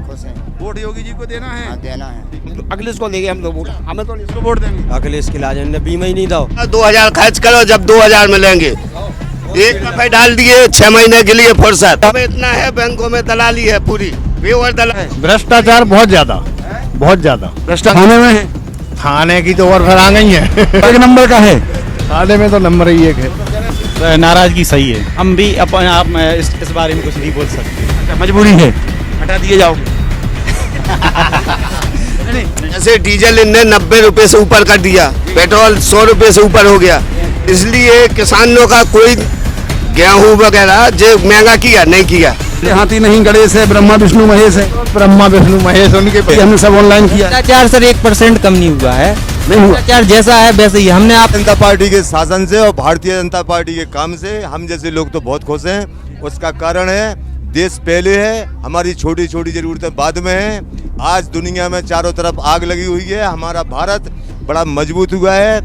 खुश हैं। वोट योगी जी को देना है? हाँ, देना है। अखिलेश को देंगे हम तो वोट, हमें तो इसको वोट देंगे। अखिलेश के लाज ने बीमा ही नहीं दो। 2000 खर्च करो, जब 2000 मिलेंगे। एक दफे डाल दिए 6 महीने के लिए फुर्सत। अब इतना है, बैंकों में दलाली है पूरी, बेवर दलाली। भ्रष्टाचार बहुत ज्यादा भ्रष्टाचार थाने में है? थाने की तो और फिर आ गई है। एक नंबर का है थाने में तो नंबर ही एक है। नाराजगी सही है, हम भी अपने आप में इस बारे में कुछ नहीं बोल सकते। अच्छा, मजबूरी है, हटा दिए जाओगे? जैसे डीजल इनने 90 रुपए से ऊपर कर दिया, पेट्रोल 100 रुपए से ऊपर हो गया, इसलिए किसानों का कोई गेहूं वगैरह जो महंगा किया नहीं किया। हाथी नहीं गणेश है, ब्रह्मा विष्णु महेश है। ब्रह्मा विष्णु महेश उनके हमने सब ऑनलाइन किया। भ्रष्टाचार सर 1% कम नहीं हुआ है, भ्रष्टाचार जैसा है वैसे ही हमने आप जनता पार्टी के शासन से और भारतीय जनता पार्टी के काम से हम जैसे लोग तो बहुत खुश हैं। उसका कारण है देश पहले है, हमारी छोटी छोटी जरूरतें बाद में हैं। आज दुनिया में चारों तरफ आग लगी हुई है, हमारा भारत बड़ा मजबूत हुआ है।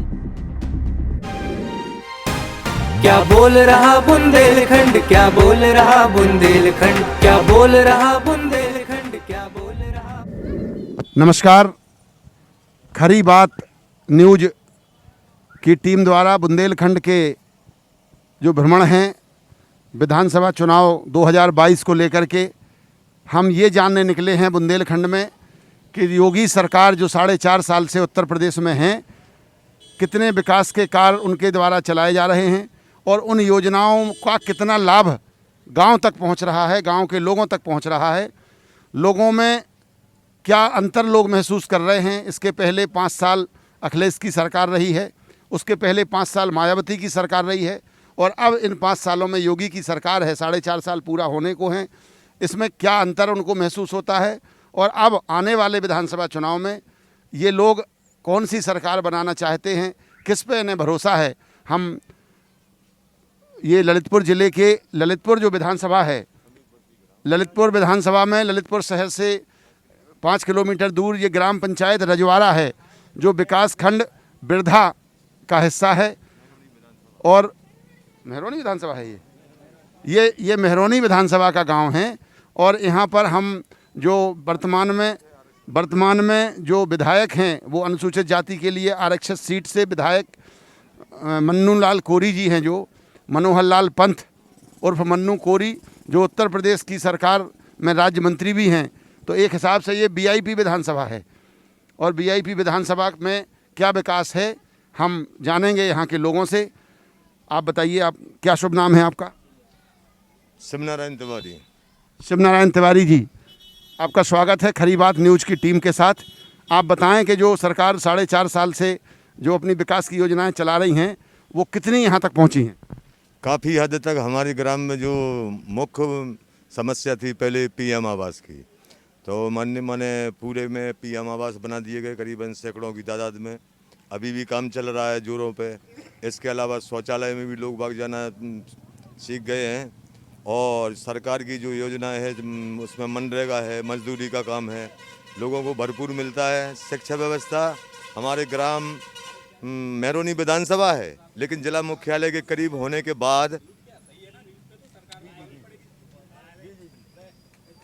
क्या बोल रहा बुंदेलखंड, क्या बोल रहा बुंदेलखंड, क्या बोल रहा बुंदेलखंड, क्या बोल रहा। नमस्कार, खरी बात न्यूज की टीम द्वारा बुंदेलखंड के जो भ्रमण हैं विधानसभा चुनाव 2022 को लेकर के, हम ये जानने निकले हैं बुंदेलखंड में कि योगी सरकार जो 4.5 साल से उत्तर प्रदेश में हैं, कितने विकास के कार्य उनके द्वारा चलाए जा रहे हैं और उन योजनाओं का कितना लाभ गांव तक पहुंच रहा है, गांव के लोगों तक पहुंच रहा है। लोगों में क्या अंतर लोग महसूस कर रहे हैं। इसके पहले 5 साल अखिलेश की सरकार रही है, उसके पहले 5 साल मायावती की सरकार रही है और अब इन 5 सालों में योगी की सरकार है, 4.5 साल पूरा होने को हैं। इसमें क्या अंतर उनको महसूस होता है और अब आने वाले विधानसभा चुनाव में ये लोग कौन सी सरकार बनाना चाहते हैं, किस पे इन्हें भरोसा है। हम ये ललितपुर ज़िले के ललितपुर जो विधानसभा है, ललितपुर विधानसभा में ललितपुर शहर से 5 किलोमीटर दूर ये ग्राम पंचायत रजवाड़ा है, जो विकास खंड बिरधा का हिस्सा है और मेहरौनी विधानसभा है। ये मेहरौनी विधानसभा का गांव है और यहाँ पर हम जो वर्तमान में जो विधायक हैं वो अनुसूचित जाति के लिए आरक्षित सीट से विधायक मन्नू लाल कोरी जी हैं, जो मनोहर लाल पंत उर्फ मन्नू कोरी, जो उत्तर प्रदेश की सरकार में राज्य मंत्री भी हैं। तो एक हिसाब से ये वीआईपी विधानसभा है और वीआईपी विधानसभा में क्या विकास है हम जानेंगे यहाँ के लोगों से। आप बताइए, आप क्या शुभ नाम है आपका? शिवनारायण तिवारी। शिवनारायण तिवारी जी, आपका स्वागत है खरी बात न्यूज़ की टीम के साथ। आप बताएं कि जो सरकार 4.5 साल से जो अपनी विकास की योजनाएं चला रही हैं वो कितनी यहाँ तक पहुँची हैं? काफ़ी हद तक हमारे ग्राम में जो मुख्य समस्या थी पहले पीएम आवास की, तो माने पूरे में पीएम आवास बना दिए गए करीबन सैकड़ों की तादाद में। अभी भी काम चल रहा है जोरों पे। इसके अलावा शौचालय में भी लोग बाग जाना सीख गए हैं और सरकार की जो योजना है उसमें मनरेगा है, मजदूरी का काम है, लोगों को भरपूर मिलता है। शिक्षा व्यवस्था, हमारे ग्राम मेहरौनी विधानसभा है लेकिन जिला मुख्यालय के करीब होने के बाद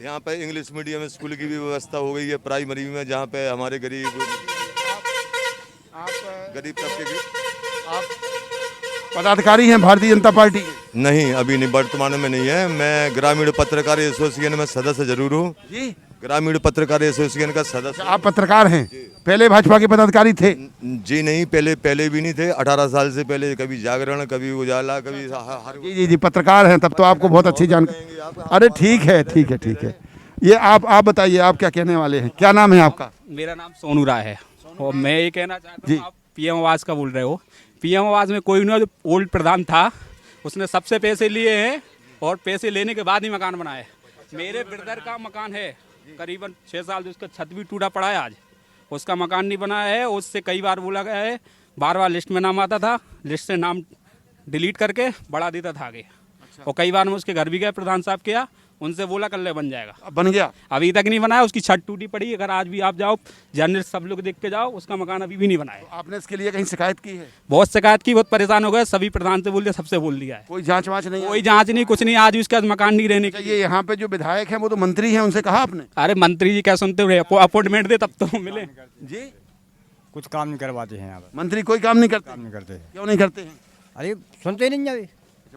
यहाँ पे इंग्लिश मीडियम स्कूल की भी व्यवस्था हो गई है प्राइमरी में, जहाँ पे हमारे गरीब तबके के। आप पदाधिकारी हैं भारतीय जनता पार्टी के? नहीं, अभी नहीं, वर्तमान में नहीं है। मैं ग्रामीण पत्रकार एसोसिएशन में सदस्य जरूर हूँ जी। ग्रामीण पत्रकार एसोसिएशन का सदस्य। आप पत्रकार हैं? पहले भाजपा के पदाधिकारी थे? जी नहीं, पहले भी नहीं थे। 18 साल से पहले कभी जागरण, कभी उजाला, कभी जी, पत्रकार हैं, तब तो आपको बहुत अच्छी जानकारी। अरे ठीक है। ये आप बताइए, आप क्या कहने वाले हैं? क्या नाम है आपका? मेरा नाम सोनू राय है और मैं ये कहना चाहता हूँ, आप पीएम आवास का बोल रहे हो। पीएम आवास में कोई नहीं, जो ओल्ड प्रधान था उसने सबसे पैसे लिए हैं और पैसे लेने के बाद ही मकान बनाए। मेरे ब्रदर का मकान है करीबन 6 साल, जिसका छत भी टूटा पड़ा है, आज उसका मकान नहीं बनाया है। उससे कई बार बोला गया है, बार लिस्ट में नाम आता था, लिस्ट से नाम डिलीट करके बढ़ा देता था आगे। और कई बार मैं उसके घर भी गया, प्रधान साहब किया, उनसे बोला कल ले बन जाएगा, अब बन गया। अभी तक नहीं बनाया। उसकी छत टूटी पड़ी है, अगर आज भी आप जाओ जर्नलिस्ट सब लोग देख के जाओ, उसका मकान अभी भी नहीं बनाया। आपने इसके लिए कहीं शिकायत की है? बहुत शिकायत की, बहुत परेशान हो गए, सभी प्रधान से बोल दिया, सबसे बोल दिया है, कोई जांच वाँच नहीं? कोई जांच नहीं, कुछ नहीं। आज भी उसके बाद मकान नहीं रहने के। ये यहाँ पे जो विधायक है वो तो मंत्री हैं, उनसे कहा आपने? अरे मंत्री जी क्या सुनते हुए, अपॉइंटमेंट दे तब तो मिले जी। कुछ काम नहीं करवाते हैं यहाँ मंत्री कोई काम नहीं करते? नहीं करते। क्यों नहीं करते हैं? अरे सुनते नहीं है।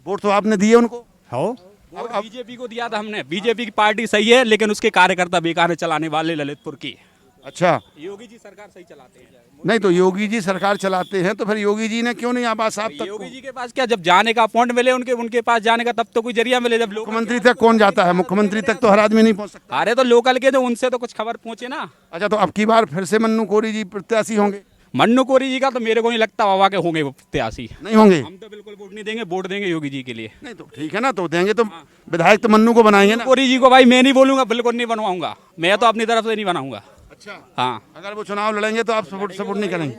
वोट तो आपने दिए उनको। हो अब बीजेपी को दिया था हमने। बीजेपी की पार्टी सही है, लेकिन उसके कार्यकर्ता बेकार है चलाने वाले ललितपुर की। अच्छा, योगी जी सरकार सही चलाते हैं। नहीं तो योगी जी सरकार चलाते हैं तो फिर योगी जी ने क्यों नहीं आवास आप तक? योगी जी के पास क्या, जब जाने का अपॉइंट मिले उनके पास जाने का, तब तो कोई जरिया मिले। जब लोग मुख्यमंत्री तक कौन जाता है? मुख्यमंत्री तक तो हर आदमी नहीं पहुंच सकता। अरे तो लोकल के, तो उनसे तो कुछ खबर पहुंचे ना। अच्छा, तो अब की बार फिर से मन्नू कोरी जी प्रत्याशी होंगे? मन्नू कोरी जी का तो मेरे को नहीं लगता बाबा के होंगे वो प्रत्याशी। नहीं होंगे? हम तो बिल्कुल वोट नहीं देंगे, वोट देंगे योगी जी के लिए। नहीं तो ठीक है ना, तो देंगे तो विधायक तो मन्नू को बनाएंगे ना। कोरी जी को भाई मैं नहीं बोलूंगा, बिल्कुल नहीं बनवाऊंगा, मैं तो अपनी तरफ से नहीं बनाऊंगा। अच्छा, हाँ, अगर वो चुनाव लड़ेंगे तो आप सपोर्ट नहीं करेंगे?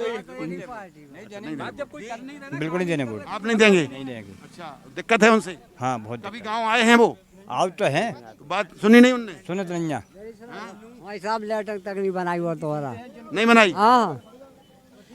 बिल्कुल नहीं देने वोट। आप नहीं देंगे? नहीं देंगे। अच्छा, दिक्कत है उनसे? हाँ बहुत। कभी गाँव आए हैं वो? आओ तो है, तो बात सुनी नहीं उनने? सुने तो नहीं है। भाई साहब लेटर तक नहीं बनाई हुआ तुम्हारा। नहीं बनाई? हाँ,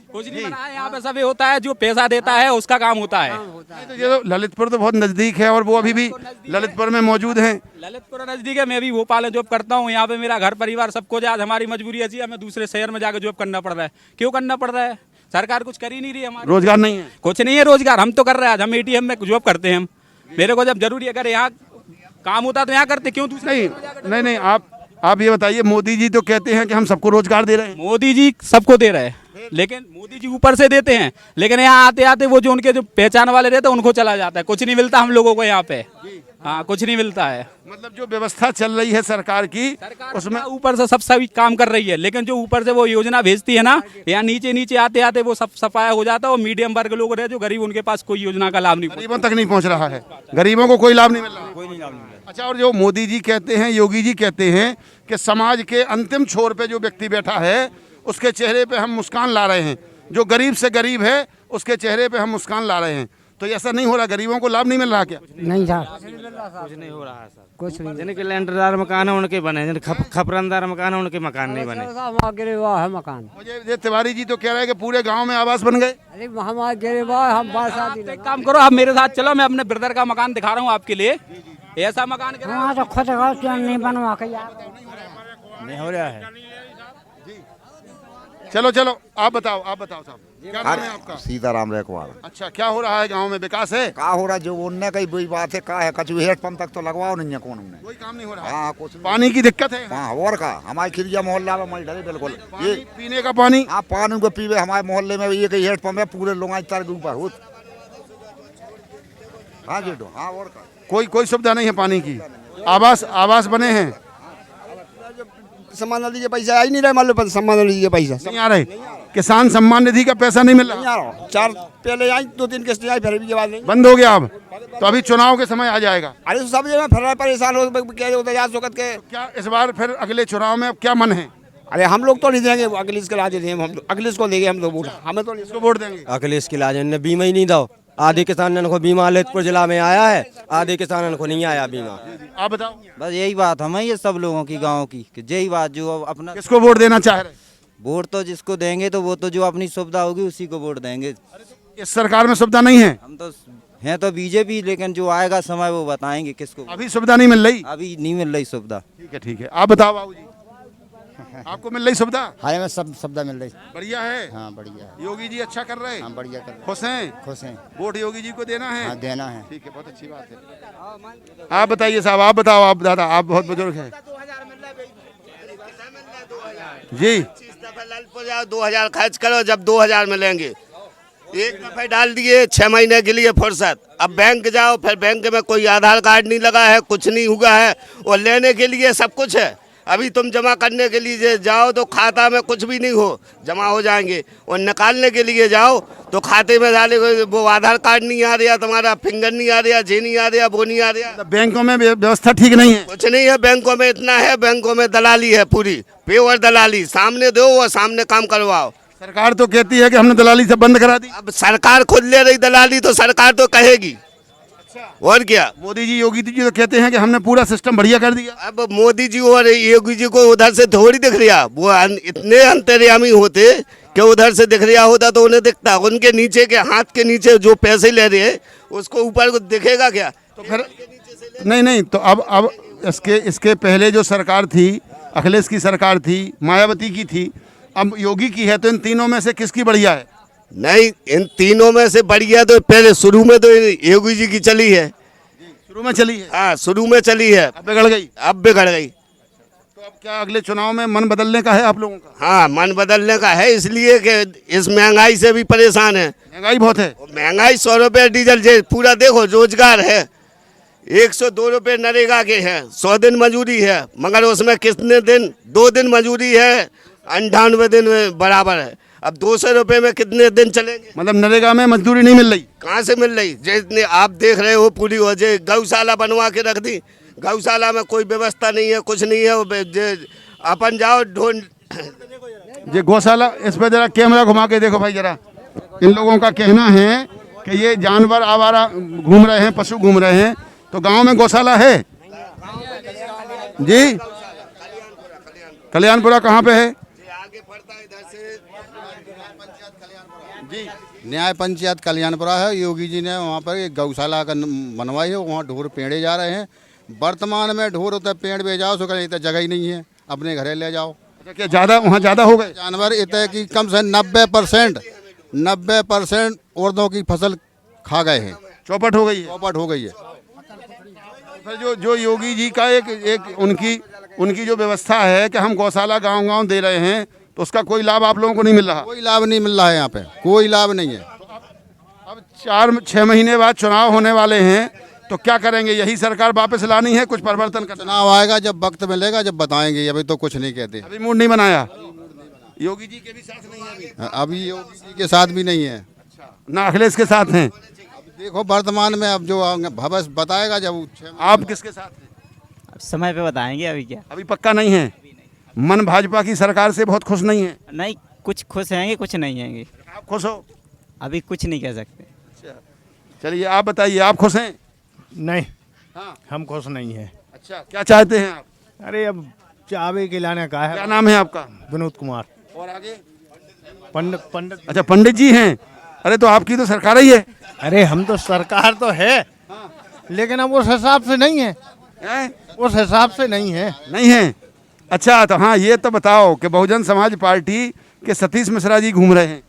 कुछ नहीं बनाया। यहाँ पे सभी होता है, जो पैसा देता है उसका काम होता है। नहीं तो ये तो ललितपुर तो बहुत नजदीक है और वो अभी भी ललितपुर में मौजूद हैं। ललितपुर नजदीक है, मैं भी भोपाल में जॉब करता हूँ। यहाँ पे मेरा घर परिवार सबको आज हमारी मजबूरी ऐसी है, हमें दूसरे शहर में जाकर जॉब करना पड़ रहा है। क्यों करना पड़ रहा है? सरकार कुछ कर ही नहीं रही है हमारी। रोजगार नहीं है? कुछ नहीं है रोजगार, हम तो कर रहे हैं। आज हम ATM में जॉब करते हैं। हम, मेरे को जब जरूरी अगर यहाँ काम होता तो यहाँ करते, क्यों दूसरे? नहीं, आप ये बताइए, मोदी जी तो कहते हैं कि हम सबको रोजगार दे रहे हैं। मोदी जी सबको दे रहे हैं, लेकिन मोदी जी ऊपर से देते हैं, लेकिन यहाँ आते आते वो जो उनके जो पहचान वाले रहते हैं उनको चला जाता है। कुछ नहीं मिलता हम लोगों को यहाँ पे। हाँ, कुछ नहीं मिलता है। मतलब जो व्यवस्था चल रही है सरकार की, उसमें ऊपर से सब सभी काम कर रही है, लेकिन जो ऊपर से वो योजना भेजती है ना, यहाँ नीचे आते आते वो सब सफाया हो जाता है। और मीडियम वर्ग लोग रहे जो गरीब, उनके पास कोई योजना का लाभ नहीं पहुंचता। गरीबों तक नहीं पहुंच रहा है, गरीबों को कोई लाभ नहीं मिल रहा है। कोई नहीं लाभ नहीं मिला। अच्छा, और जो मोदी जी कहते हैं, योगी जी कहते हैं कि समाज के अंतिम छोर पे जो व्यक्ति बैठा है उसके चेहरे पे हम मुस्कान ला रहे हैं, जो गरीब से गरीब है उसके चेहरे पे हम मुस्कान ला रहे हैं। तो ऐसा नहीं हो रहा? गरीबों को लाभ नहीं मिल रहा क्या? नहीं था, कुछ नहीं हो रहा है सर। कुछ नहीं। जिनके लैंडदार मकान है उनके बने, जिनके खपरंदार मकान है उनके मकान नहीं बने। हमारा गिरे हुआ है मकान। मुझे ये तिवारी जी तो कह रहे हैं कि पूरे गांव में आवास बन गए। अरे हमारा गिरे हुआ है, हम बात एक काम करो, आप मेरे साथ चलो, मैं अपने ब्रदर का मकान दिखा रहा हूँ आपके लिए। ऐसा मकान वहाँ तो खुद नहीं बनवा के यार। नहीं हो रहा है। चलो, आप बताओ साहब, क्या नाम है आपका? सीताराम रेखवाल। अच्छा, क्या हो रहा है गांव में? विकास है? का हो रहा जो उनने कही वही बात है। का है कचू हेड पंप तक तो लगवाओ नहीं है, कौन हमने? कोई काम नहीं हो रहा है। हाँ कुछ नहीं। पानी की दिक्कत है? हाँ और का हमारे खिरिया मोहल्ला में मल डरे बिल्कुल। पानी, पीने का पानी? हाँ पानी को पीवे हमारे मोहल्ले में ये कही हेड पंप है, पूरे लोग तर के ऊपर हो। हाँ जी, हाँ और का कोई सुविधा नहीं है पानी की। आवास बने हैं? सम्मान निधि के पैसा आ ही नहीं रहे, मालूम सम्मान निधि के पैसा नहीं आ रहे। किसान सम्मान निधि का पैसा नहीं मिल रहा? चार पहले आई 2-3 किस्त आई, फिर भी बात नहीं। बंद हो गया अब तो अभी चुनाव के समय आ जाएगा। अरे सब जगह फिर परेशान हो के। क्या इस बार फिर अगले चुनाव में अब क्या मन है? अरे हम लोग तो नहीं देंगे, अखिलेश के ला देते हैं हम। अखिलेश को देंगे हम लोग वोट, हमें तो इसको वोट देंगे। अखिलेश के लाज ने बीमा ही नहीं दो। आधे किसानों को बीमा ललितपुर जिला में आया है, आधे किसानों को नहीं आया बीमा। आप बताओ। बस यही बात हमें, ये सब लोगों की गाँव की कि यही बात, जो अपना किसको वोट देना चाह रहे? वोट तो जिसको देंगे तो वो तो जो अपनी सुविधा होगी उसी को वोट देंगे। इस सरकार में सुविधा नहीं है? हम तो हैं तो बीजेपी, लेकिन जो आएगा समय वो बताएंगे किसको। अभी सुविधा नहीं मिल रही? अभी नहीं मिल रही सुविधा। ठीक है। आप बताओ बाबू जी, आपको मिल रही सुविधा? हाँ हमें सब सुविधा मिल रही। बढ़िया है। हाँ बढ़िया है। योगी जी अच्छा कर रहे हैं? हाँ बढ़िया कर। खुश हैं? खुश हैं। वोट योगी जी को देना है? हाँ देना है। ठीक है, बहुत अच्छी बात है। आप बताइए साहब, आप बताओ। आप दादा, आप बहुत बुजुर्ग हैं जी। 2000 खर्च करो, जब 2000 मिलेंगे। एक दफे डाल दिए 6 महीने के लिए फुर्सत। अब बैंक जाओ, फिर बैंक में कोई आधार कार्ड नहीं लगा है, कुछ नहीं हुआ है। और लेने के लिए सब कुछ है। अभी तुम जमा करने के लिए जाओ तो खाता में कुछ भी नहीं हो, जमा हो जाएंगे। और निकालने के लिए जाओ तो खाते में डाले वो आधार कार्ड नहीं आ रहा, तुम्हारा फिंगर नहीं आ रहा, जे नहीं आ रहा, वो नहीं आ रहा। बैंकों में व्यवस्था ठीक नहीं है? कुछ नहीं है बैंकों में, इतना है बैंकों में दलाली है, पूरी प्योर दलाली। सामने दो और सामने काम करवाओ। सरकार तो कहती है कि हमने दलाली सब बंद करा दी। अब सरकार खुद ले रही दलाली, तो सरकार तो कहेगी। और क्या। मोदी जी योगी जी तो कहते हैं कि हमने पूरा सिस्टम बढ़िया कर दिया। अब मोदी जी और योगी जी को उधर से थोड़ी दिख रहा, वो इतने अंतर्यामी होते कि उधर से दिख रहा होता तो उन्हें दिखता। उनके नीचे के हाथ के नीचे जो पैसे ले रहे हैं उसको ऊपर को दिखेगा क्या? तो फिर नहीं तो अब इसके पहले जो सरकार थी, अखिलेश की सरकार थी, मायावती की थी, अब योगी की है, तो इन तीनों में से किसकी बढ़िया है? नहीं, इन तीनों में से बढ़िया तो पहले शुरू में तो योगी जी की चली है। शुरू में चली है? हाँ, शुरू में चली है। अब बिगड़ गई? अब बिगड़ गई। तो अब क्या अगले चुनाव में मन बदलने का है आप लोगों का? हाँ, मन बदलने का है, इसलिए कि इस महंगाई से भी परेशान है। महंगाई बहुत है। महंगाई 100 रुपये डीजल जे पूरा देखो, रोजगार है 102 रुपये नरेगा के हैं, 100 दिन मजूरी है, मगर उसमें कितने दिन? 2 दिन मजूरी है, 98 दिन में बराबर है। अब 200 रुपये में कितने दिन चलेंगे? मतलब नरेगा में मजदूरी नहीं मिल रही? कहाँ से मिल रही? जितने आप देख रहे हो पूरी हो जाए, गौशाला बनवा के रख दी, गौशाला में कोई व्यवस्था नहीं है, कुछ नहीं है। अपन जाओ ढूंढ ये गौशाला, इस पर जरा कैमरा घुमा के देखो भाई जरा। इन लोगों का कहना है कि ये जानवर आवारा घूम रहे हैं, पशु घूम रहे हैं, तो गांव में गौशाला है जी? कल्याणपुरा कहाँ पे है जी? न्याय पंचायत कल्याणपुरा है। योगी जी ने वहाँ पर एक गौशाला का बनवाई है, वहाँ ढोर पेड़े जा रहे हैं। वर्तमान में ढोर होता है, पेड़ पे जाओ, सुखा इतना जगह ही नहीं है, अपने घरे ले जाओ। क्या ज़्यादा वहाँ ज़्यादा हो गए जानवर? इतने की कम से 90% औरतों की फसल खा गए हैं, चौपट हो गई है। चौपट हो गई है। फिर जो योगी जी का एक उनकी जो व्यवस्था है कि हम गौशाला गांव-गांव दे रहे हैं, तो उसका कोई लाभ आप लोगों को नहीं मिल रहा? कोई लाभ नहीं मिल रहा है, यहाँ पे कोई लाभ नहीं है। अब 4-6 महीने बाद चुनाव होने वाले हैं, तो क्या करेंगे? यही सरकार वापस लानी है, कुछ परिवर्तन करना? चुनाव आएगा जब वक्त मिलेगा, जब बताएंगे। अभी तो कुछ नहीं कहते। अभी मूड नहीं बनाया? योगी जी के भी साथ नहीं है अभी योगी जी के साथ भी नहीं है, ना अखिलेश के साथ हैं। देखो वर्तमान में अब जो भविष्य बताएगा जब। आप किसके साथ हैं? अब समय पे बताएंगे। अभी क्या? अभी पक्का नहीं है? मन भाजपा की सरकार से बहुत खुश नहीं है? नहीं, कुछ खुश हैंगे, कुछ नहीं हैंगे। आप खुश हो? अभी कुछ नहीं कह सकते। चलिए आप बताइए, आप खुश हैं? नहीं, हाँ, हम खुश नहीं है। अच्छा, क्या चाहते हैं आप? अरे अब चाबे के लाने का है। क्या नाम है आपका? विनोद कुमार। और आगे? पंडित। अच्छा, पंडित जी हैं। अरे तो आपकी तो सरकार ही है। अरे हम तो सरकार तो है, लेकिन अब उस हिसाब से नहीं है, उस हिसाब से नहीं है। नहीं है? अच्छा, तो हाँ ये तो बताओ कि बहुजन समाज पार्टी के सतीश मिश्रा जी घूम रहे हैं,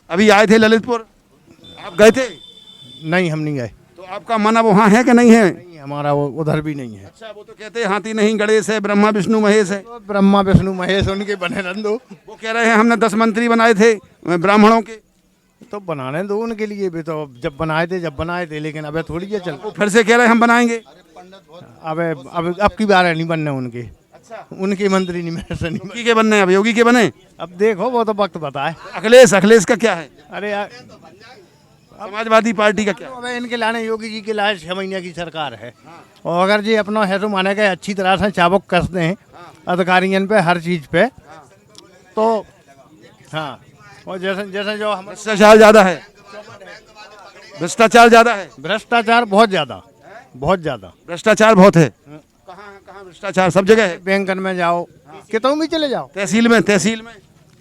अभी आए थे ललितपुर, आप गए थे? नहीं, हम नहीं गए। तो आपका मन अब वहाँ है कि नहीं है? नहीं, हमारा वो उधर भी नहीं है। अच्छा, वो तो कहते हैं हाथी नहीं गणेश है, ब्रह्मा विष्णु महेश है। तो ब्रह्मा विष्णु महेश उनके बने रहने दो। वो कह रहे हैं हमने 10 मंत्री बनाए थे ब्राह्मणों के। तो बनाने दो उनके लिए भी, तो जब बनाए थे, लेकिन अब थोड़ी है चल। वो फिर से कह रहे हैं हम बनाएंगे। अब की बार नहीं बनने उनके। अच्छा, उनके मंत्री नहीं, मेरे से नहीं। योगी के बनने? अब योगी के बने? अब देखो, वो तो वक्त बताए। अखिलेश का क्या है? अरे यार, समाजवादी पार्टी का क्या? अब इनके लाने योगी जी के लाए 6 महीने की सरकार है, और अगर जी अपना है तो माने गए अच्छी तरह से चाबुक कसते हैं अधिकारियों पे, हर चीज पे, तो हाँ। और जैसे जो हम भ्रष्टाचार ज़्यादा है, भ्रष्टाचार ज़्यादा है, भ्रष्टाचार बहुत ज़्यादा, बहुत ज़्यादा भ्रष्टाचार बहुत है। कहाँ भ्रष्टाचार? सब जगह है। बैंकन में जाओ, कितों भी चले जाओ, तहसील में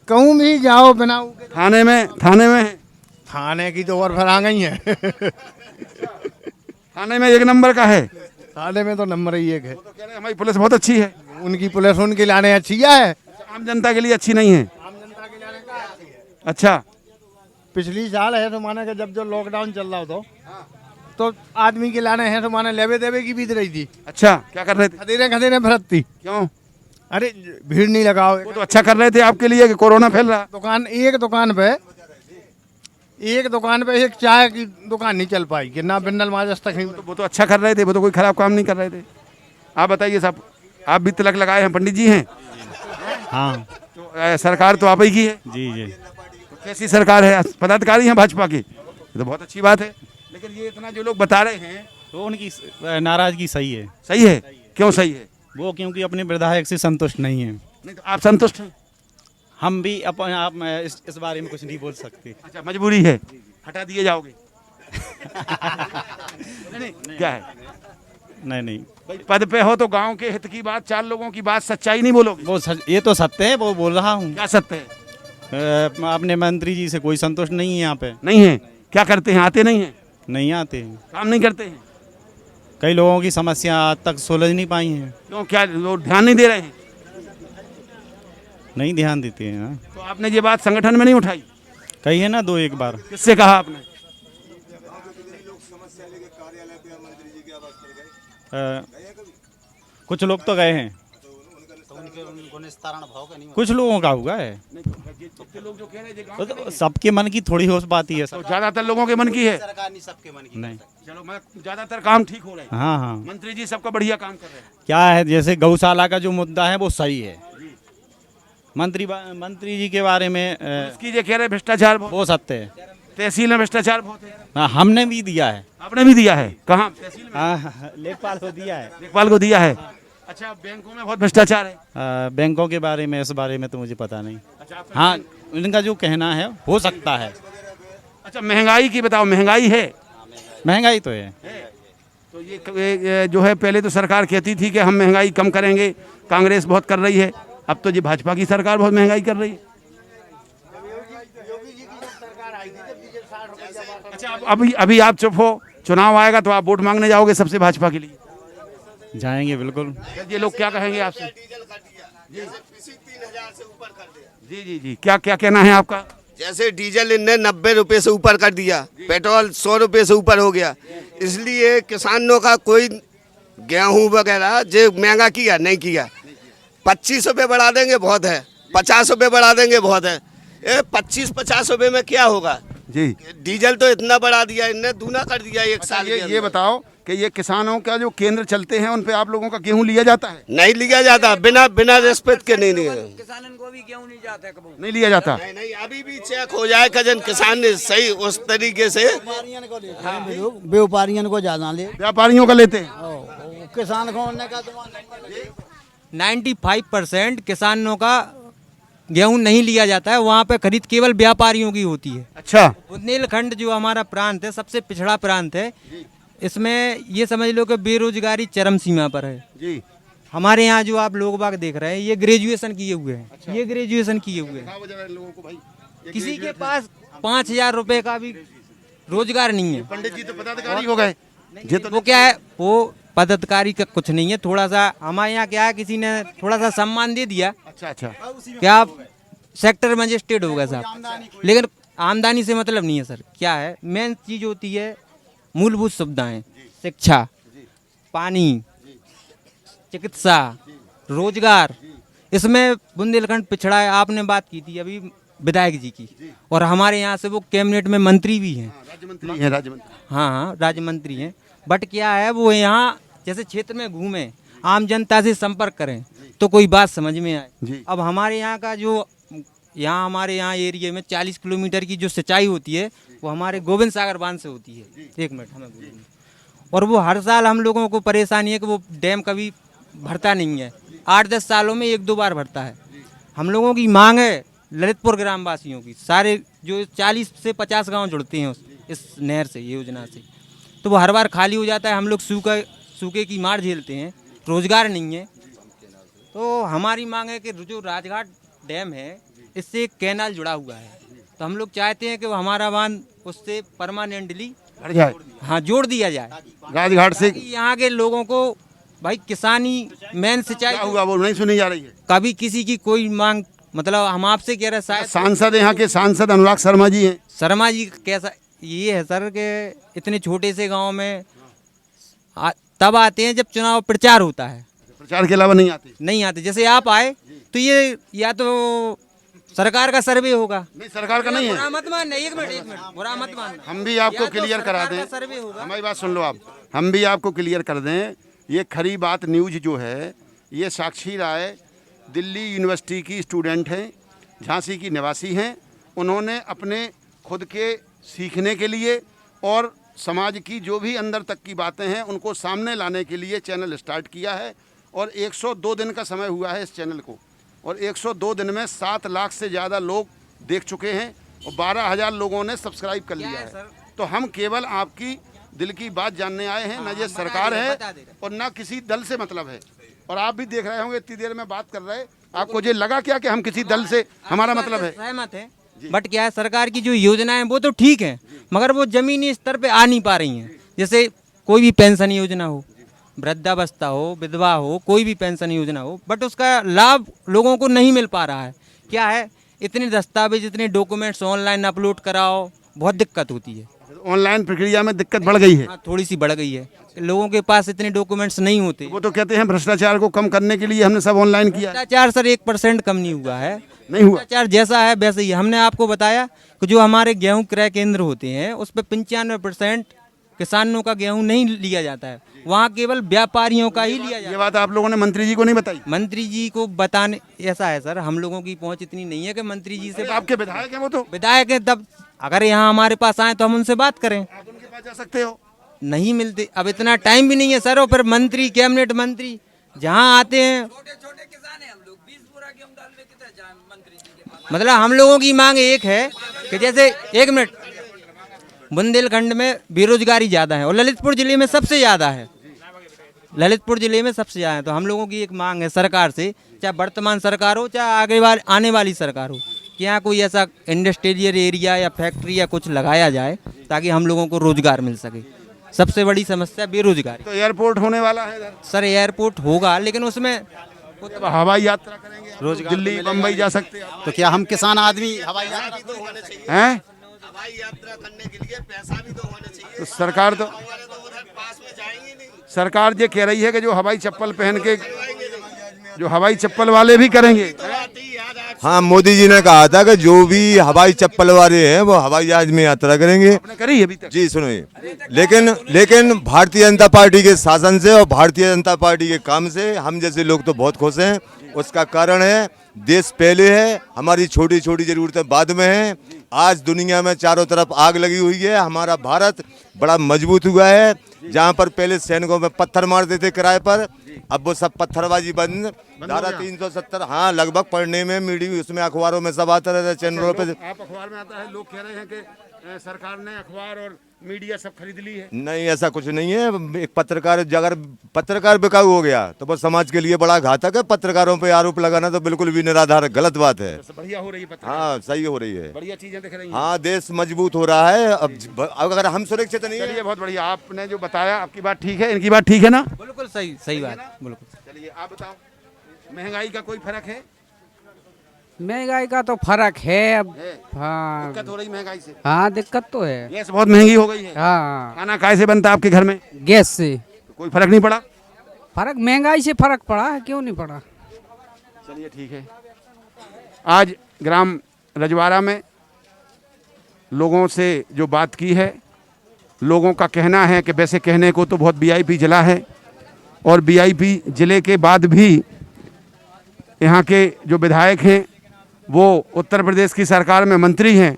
कहूँ भी जाओ, बिना थाने में थाने की तो और फिर आ गई है। थाने में 1 नंबर का है। थाने में तो नंबर ही 1 है। तो कह रहे हैं हमारी पुलिस बहुत अच्छी है। उनकी पुलिस उनके लाने अच्छी है, आम जनता के लिए अच्छी नहीं है। आम जनता के लाने का अच्छी है। अच्छा, पिछली साल है तो माने कि जब जो लॉकडाउन चल रहा हो तो आदमी के लाने हैं तो माने लेवे देवे की बीत रही थी। अच्छा, क्या कर रहे थे? खदेरे भरत थी। क्यों? अरे भीड़ नहीं लगाओ। वो तो अच्छा कर रहे थे आपके लिए कि कोरोना फैल रहा। एक दुकान पे एक चाय की दुकान नहीं चल पाई कि ना बिंदल माजस तक नहीं। वो तो अच्छा कर रहे थे, वो तो कोई खराब काम नहीं कर रहे थे। आप बताइए साहब, आप भी तिलक लगाए हैं, पंडित जी हैं? हाँ। तो सरकार तो आप ही की है। जी। तो कैसी सरकार है? पदाधिकारी हैं भाजपा के, ये तो बहुत अच्छी बात है। लेकिन ये इतना जो लोग बता रहे हैं तो उनकी नाराजगी सही है। सही है? क्यों सही है? वो क्योंकि अपने विधायक से संतुष्ट नहीं है। नहीं तो आप संतुष्ट हैं? हम भी अपने आप इस बारे में कुछ नहीं बोल सकते। अच्छा, मजबूरी है, हटा दिए जाओगे? क्या है? नहीं भाई पद पे हो तो गांव के हित की बात, 4 लोगों की बात, सच्चाई नहीं बोलोगे? वो ये तो सत्य है, वो बोल रहा हूँ। क्या सत्य है? अपने मंत्री जी से कोई संतुष्ट नहीं है यहाँ पे। नहीं है? क्या करते हैं? आते नहीं हैं? नहीं आते हैं, काम नहीं करते हैं? कई लोगों की समस्या आज तक सुलझ नहीं पाई हैं। क्यों? क्या लोग ध्यान नहीं दे रहे हैं? नहीं ध्यान देते हैं। हाँ। तो आपने ये बात संगठन में नहीं उठाई? कही है ना 2-1 बार। किससे कहा आपने? कुछ लोग तो गए हैं, कुछ लोगों का हुआ है, तो सबके मन की थोड़ी होश पाती है। तो ज्यादातर लोगों के मन की है? नहीं, चलो मैं ज्यादातर काम ठीक हो रहे हैं। हाँ हाँ। मंत्री जी सबका बढ़िया काम कर रहे हैं। क्या है, जैसे गौशाला का जो मुद्दा है वो सही है। मंत्री जी के बारे में इसकी ये कह रहे भ्रष्टाचार बहुत, वो सत्य है। तहसील में भ्रष्टाचार बहुत है। हाँ, हमने भी दिया है। आपने भी दिया है? कहाँ? तहसील में? हाँ, लेखपाल को दिया है। लेखपाल को दिया है। अच्छा, बैंकों में बहुत भ्रष्टाचार है? बैंकों के बारे में, इस बारे में तो मुझे पता नहीं। अच्छा, हाँ, उनका जो कहना है हो सकता है। अच्छा, महंगाई की बताओ। महंगाई है? महंगाई तो है। तो ये जो है, पहले तो सरकार कहती थी कि हम महंगाई कम करेंगे, कांग्रेस बहुत कर रही है। अब तो ये भाजपा की सरकार बहुत महंगाई कर रही है। अच्छा, अभी आप चुप हो, चुनाव आएगा तो आप वोट मांगने जाओगे सबसे भाजपा के लिए? जाएंगे बिल्कुल। ये लोग क्या कहेंगे आपसे? जी जी जी, क्या क्या कहना है आपका? जैसे डीजल इनने 90 रुपए से ऊपर कर दिया, पेट्रोल 100 रुपए से ऊपर हो गया, इसलिए किसानों का कोई गेहूं वगैरह जो महंगा किया नहीं किया। 25 रुपये बढ़ा देंगे बहुत है, 50 रुपये बढ़ा देंगे बहुत है। 25-50 रुपये में क्या होगा जी? डीजल तो इतना बढ़ा दिया, इनने दूना कर दिया एक साल के अंदर। ये बताओ कि ये किसानों का जो केंद्र चलते हैं उन पे आप लोगों का गेहूं लिया जाता है? नहीं लिया जाता, बिना रिस्पेक्ट के नहीं लिया। किसानों को भी गेहूं नहीं जाता है कभी। नहीं लिया जाता? नहीं, अभी भी चेक हो जाए कजन किसान ने सही उस तरीके से। व्यापारियों को ज्यादा ले, व्यापारियों का लेते हैं, किसान को 95% किसानों का गेहूं नहीं लिया जाता है, वहाँ पे खरीद केवल व्यापारियों की होती है। अच्छा। बुंदेलखंड जो हमारा प्रांत है, सबसे पिछड़ा प्रांत है। इसमें ये समझ लो कि बेरोजगारी चरम सीमा पर है जी। हमारे यहाँ जो आप लोग बाग देख रहे हैं, ये ग्रेजुएशन किए हुए हैं। अच्छा। ये ग्रेजुएशन किए हुए हैं, किसी के पास 5,000 रुपए का भी रोजगार नहीं है। पंडित जी तो पदाधिकारी हो गए। वो क्या है, वो पदाधिकारी का कुछ नहीं है। थोड़ा सा हमारे यहाँ क्या है, किसी ने थोड़ा सा सम्मान दे दिया। अच्छा। क्या आप सेक्टर मजिस्ट्रेट हो गए साहब, लेकिन आमदनी से मतलब नहीं है सर। क्या है, मेन चीज होती है मूलभूत सुविधाएं, शिक्षा, पानी, चिकित्सा, रोजगार। इसमें बुंदेलखंड पिछड़ा है। आपने बात की थी अभी विधायक जी की, और हमारे यहाँ से वो कैबिनेट में मंत्री भी हैं। हाँ, राज्य मंत्री हैं। बट क्या है, वो यहाँ जैसे क्षेत्र में घूमें, आम जनता से संपर्क करें तो कोई बात समझ में आए। अब हमारे यहाँ का जो हमारे यहाँ एरिया में 40 किलोमीटर की जो सिंचाई होती है, वो हमारे गोविंद सागर बांध से होती है। 1 मिनट हमें बोलिए। और वो हर साल हम लोगों को परेशानी है कि वो डैम कभी भरता नहीं है। 8-10 सालों में 1-2 बार भरता है। हम लोगों की मांग है, ललितपुर ग्राम वासियों की, सारे जो 40 से 50 गाँव जुड़ते हैं इस नहर से, योजना से, तो वो हर बार खाली हो जाता है। हम लोग सूखे की मार झेलते हैं, रोजगार नहीं है। तो हमारी मांग है कि जो राजघाट डैम है, इससे एक कैनाल जुड़ा हुआ है, तो हम लोग चाहते हैं कि वो हमारा बांध उससे परमानेंटली भर जाए। हाँ, जोड़ दिया जाए राजघाट से। यहाँ के लोगों को भाई किसानी मेन सिंचाई हुआ वो नहीं सुनी जा रही है। कभी किसी की कोई मांग, मतलब हम आपसे कह रहे हैं, सांसद यहाँ के सांसद अनुराग शर्मा जी हैं। शर्मा जी कैसा ये है सर कि इतने छोटे से गांव में तब आते हैं जब चुनाव प्रचार होता है। प्रचार के अलावा नहीं आते। जैसे आप आए तो ये या तो सरकार का सर्वे होगा। नहीं, सरकार का नहीं है। बुरा मत मानना, एक मिनट बुरा मत मानना। हम भी आपको क्लियर करा दें, हमारी बात सुन लो आप। हम भी आपको क्लियर कर दें, ये खरी बात न्यूज़ जो है, ये साक्षी राय दिल्ली यूनिवर्सिटी की स्टूडेंट हैं, झांसी की निवासी हैं। उन्होंने अपने खुद के सीखने के लिए और समाज की जो भी अंदर तक की बातें हैं उनको सामने लाने के लिए चैनल स्टार्ट किया है। और 102 दिन का समय हुआ है इस चैनल को, और 102 दिन में 7 लाख से ज़्यादा लोग देख चुके हैं और 12,000 लोगों ने सब्सक्राइब कर लिया है। तो हम केवल आपकी दिल की बात जानने आए हैं, न ये सरकार है और न किसी दल से मतलब है। और आप भी देख रहे होंगे इतनी देर में बात कर रहे, आपको ये लगा क्या कि हम किसी दल से हमारा मतलब है? सहमत है, बट क्या है, सरकार की जो योजनाएं वो तो ठीक है, मगर वो जमीनी स्तर पे आ नहीं पा रही हैं। जैसे कोई भी पेंशन योजना हो, वृद्धावस्था हो, विधवा हो, कोई भी पेंशन योजना हो, बट उसका लाभ लोगों को नहीं मिल पा रहा है। क्या है, इतने दस्तावेज, इतने डॉक्यूमेंट्स ऑनलाइन अपलोड कराओ, बहुत दिक्कत होती है। ऑनलाइन प्रक्रिया में दिक्कत बढ़ गई है। हाँ, थोड़ी सी बढ़ गई है, लोगों के पास इतने डॉक्यूमेंट्स नहीं होते। वो तो कहते हैं भ्रष्टाचार को कम करने के लिए हमने सब ऑनलाइन किया। भ्रष्टाचार सर 1% कम नहीं हुआ है, नहीं हुआ। भ्रष्टाचार जैसा है वैसे ही। हमने आपको बताया कि जो हमारे गेहूं क्रय केंद्र होते हैं उस पर 95% किसानों का गेहूं नहीं लिया जाता है, वहाँ केवल व्यापारियों का ही लिया जाता है। ये बात आप लोगों ने मंत्री जी को नहीं बताई? मंत्री जी को बताने, ऐसा है सर, हम लोगों की पहुंच इतनी नहीं है कि मंत्री जी से। आपके विधायक हैं वो तो? विधायक है, तब अगर यहाँ हमारे पास आए तो हम उनसे बात करें। आप उनके पास जा सकते हो? नहीं मिलते, अब इतना टाइम भी नहीं है सर। और फिर मंत्री, कैबिनेट मंत्री जहाँ आते हैं, मतलब हम लोगों की मांग एक है कि जैसे, एक मिनट, बुंदेलखंड में बेरोजगारी ज़्यादा है और ललितपुर जिले में सबसे ज़्यादा है, ललितपुर जिले में सबसे ज़्यादा है। तो हम लोगों की एक मांग है सरकार से, चाहे वर्तमान सरकार हो चाहे आने वाली सरकार हो, कि यहाँ कोई ऐसा इंडस्ट्रियल एरिया या फैक्ट्री या कुछ लगाया जाए ताकि हम लोगों को रोजगार मिल सके। सबसे बड़ी समस्या बेरोजगारी। तो एयरपोर्ट होने वाला है इधर? सर एयरपोर्ट होगा, लेकिन उसमें हवाई यात्रा करेंगे रोजगार, दिल्ली बम्बई जा सकते हैं। तो क्या हम किसान आदमी हवाई यात्रा हैं? हवाई यात्रा करने के लिए पैसा भी तो होना चाहिए। तो सरकार तो पास में जाएंगे नहीं। सरकार ये कह रही है कि जो हवाई चप्पल पहन के, जो हवाई चप्पल वाले भी करेंगे। हाँ, मोदी जी ने कहा था कि जो भी हवाई चप्पल वाले हैं वो हवाई जहाज में यात्रा करेंगे। आपने करी अभी तक? जी सुनिए, लेकिन भारतीय जनता पार्टी के शासन से और भारतीय जनता पार्टी के काम से हम जैसे लोग तो बहुत खुश हैं। उसका कारण है, देश पहले है, हमारी छोटी छोटी जरूरतें बाद में हैं। आज दुनिया में चारों तरफ आग लगी हुई है, हमारा भारत बड़ा मजबूत हुआ है। जहाँ पर पहले सैनिकों में पत्थर मारते थे किराए पर, अब वो सब पत्थरबाजी बंद। धारा 370 हाँ लगभग पढ़ने में, मीडिया उसमें, अखबारों में सब आता रहता है, चैनलों पे। आप अखबार में आता है, लोग कह रहे हैं कि सरकार ने अखबार और मीडिया सब खरीद ली है। नहीं, ऐसा कुछ नहीं है। एक पत्रकार, अगर पत्रकार बिकाऊ हो गया तो वो समाज के लिए बड़ा घातक है। पत्रकारों पे आरोप लगाना तो बिल्कुल भी निराधार गलत बात है। बढ़िया हो रही है पत्रकार। हाँ, सही हो रही है, बढ़िया चीजें दिख रही हैं। हाँ, देश मजबूत हो रहा है। अब अगर हम सुरक्षित नहीं है। चलिए, बहुत बढ़िया, आपने जो बताया आपकी बात ठीक है, इनकी बात ठीक है ना? बिल्कुल सही, सही बात, बिल्कुल। चलिए आप बताओ, महंगाई का कोई फर्क है? महंगाई का तो फर्क है अब। हाँ, दिक्कत हो रही महंगाई से? हाँ, दिक्कत तो है। गैस बहुत महंगी हो गई है। हाँ, खाना कैसे बनता है आपके घर में? गैस से। तो कोई फर्क नहीं पड़ा? फर्क महंगाई से फर्क पड़ा है, क्यों नहीं पड़ा। चलिए ठीक है। आज ग्राम रजवाड़ा में लोगों से जो बात की है, लोगों का कहना है कि वैसे कहने को तो बहुत वीआईपी जिला है और वीआईपी जिले के बाद भी यहाँ के जो विधायक हैं वो उत्तर प्रदेश की सरकार में मंत्री हैं,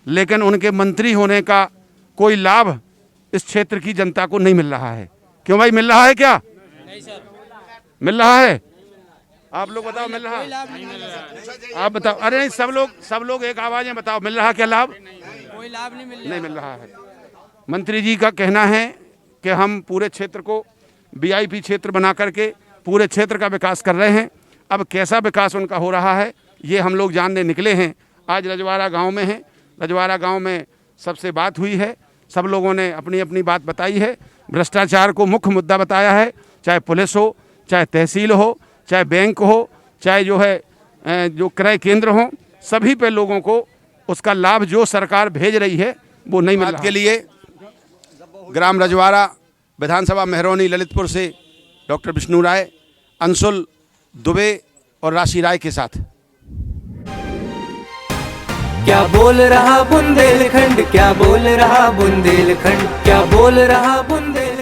लेकिन उनके मंत्री होने का कोई लाभ इस क्षेत्र की जनता को नहीं मिल रहा है। क्यों भाई, मिल रहा है क्या? नहीं सर। मिल रहा है? आप लोग बताओ, मिल रहा है? आप बताओ। अरे नहीं, सब लोग एक आवाज में बताओ, मिल रहा क्या लाभ? कोई लाभ नहीं मिल रहा है। मंत्री जी का कहना है कि हम पूरे क्षेत्र को वीआईपी क्षेत्र बना करके पूरे क्षेत्र का विकास कर रहे हैं। अब कैसा विकास उनका हो रहा है ये हम लोग जानने निकले हैं। आज रजवाड़ा गांव में हैं। रजवाड़ा गांव में सबसे बात हुई है, सब लोगों ने अपनी अपनी बात बताई है। भ्रष्टाचार को मुख्य मुद्दा बताया है, चाहे पुलिस हो, चाहे तहसील हो, चाहे बैंक हो, चाहे जो है जो क्रय केंद्र हो, सभी पे लोगों को उसका लाभ जो सरकार भेज रही है वो नहीं मिल रहा। के लिए ग्राम रजवाड़ा, विधानसभा मेहरौनी, ललितपुर से डॉक्टर विष्णु राय, अंशुल दुबे और राशि राय के साथ। क्या बोल रहा बुंदेलखंड, क्या बोल रहा बुंदेलखंड, क्या बोल रहा बुंदेलखंड।